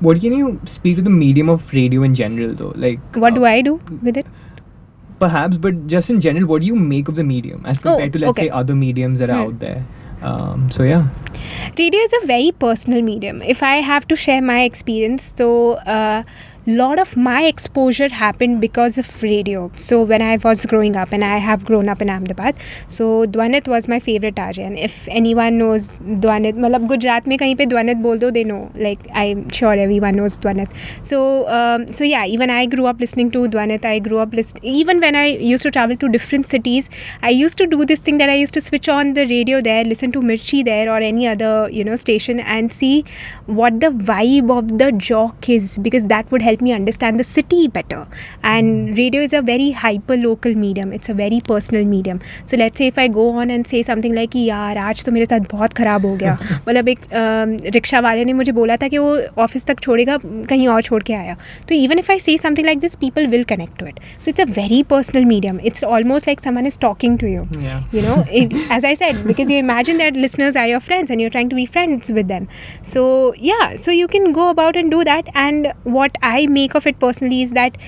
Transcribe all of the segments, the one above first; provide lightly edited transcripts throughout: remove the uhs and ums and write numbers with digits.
What can you speak to the medium of radio in general, though? Like, What do I do with it? perhaps, but just in general, what do you make of the medium as compared to, let's say, other mediums that are out there? So yeah. Radio is a very personal medium. If I have to share my experience, so lot of my exposure happened because of radio. So when I was growing up, and I have grown up in Ahmedabad, so Dwanit was my favorite RJ. And if anyone knows Dwanit, मतलब गुजरात में कहीं पे Dwanit बोल दो, they know. Like, I'm sure everyone knows Dwanit. So yeah, even I grew up listening to Dwanit. I grew up listening. Even when I used to travel to different cities, I used to do this thing that I used to switch on the radio there, listen to Mirchi there or any other station, and see what the vibe of the jock is, because that would help me understand the city better. And radio is a very hyper local medium. It's a very personal medium. So let's say if I go on and say something like कि यार आज तो मेरे साथ बहुत ख़राब हो गया, मतलब एक रिक्शा वाले ने मुझे बोला था कि वो ऑफिस तक छोड़ेगा, कहीं और छोड़ के आया. तो even if I say something like this, people will connect to it. So it's a very personal medium. It's almost like someone is talking to you. As I said, because you imagine that listeners are your friends and you're trying to be friends with them. So yeah, so you can go about and do that. And what I make of it personally is that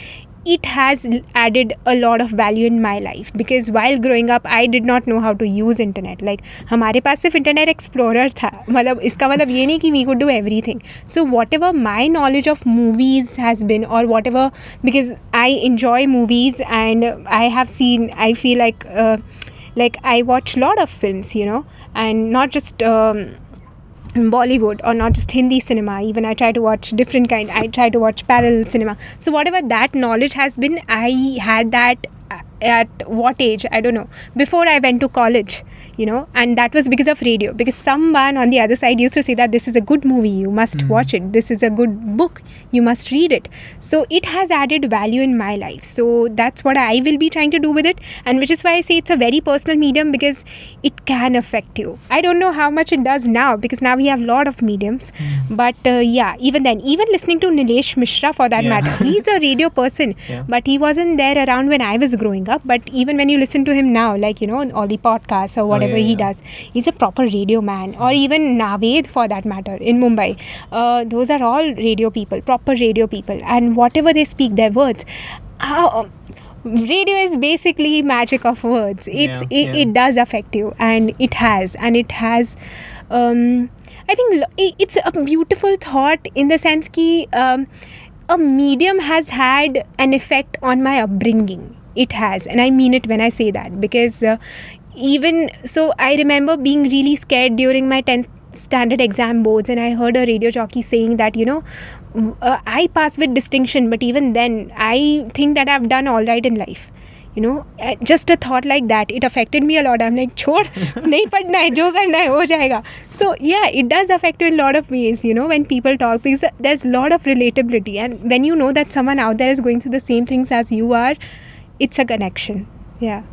it has added a lot of value in my life, because while growing up I did not know how to use internet. Like, हमारे पास सिर्फ internet explorer था, मतलब इसका मतलब ये नहीं कि we could do everything. So whatever my knowledge of movies has been, or whatever, because I enjoy movies and I feel like I watch a lot of films, and not just Bollywood or not just Hindi cinema. Even I try to watch different kind. I try to watch parallel cinema. So whatever that knowledge has been, I had that at what age, I don't know, before I went to college, and that was because of radio, because someone on the other side used to say that this is a good movie, you must watch it, this is a good book, you must read it. So it has added value in my life. So that's what I will be trying to do with it, and which is why I say it's a very personal medium, because it can affect you. I don't know how much it does now, because now we have a lot of mediums, but even then, even listening to Nilesh Mishra for that matter, he's a radio person, but he wasn't there around when I was growing up. But even when you listen to him now, like all the podcasts or whatever he does, he's a proper radio man. Or even Naved for that matter in Mumbai, those are all radio people, proper radio people, and whatever they speak, their words, radio is basically magic of words. It does affect you, and it has I think it's a beautiful thought, in the sense ki a medium has had an effect on my upbringing. It has, and I mean it when I say that, because even so, I remember being really scared during my 10th standard exam boards, and I heard a radio jockey saying that I passed with distinction, but even then I think that I've done all right in life. Just a thought like that, it affected me a lot. I'm like, छोड़, नहीं पढ़ना है, जो करना है हो जाएगा. So yeah, it does affect you in a lot of ways, when people talk, because there's a lot of relatability, and when you know that someone out there is going through the same things as you are, it's a connection. Yeah.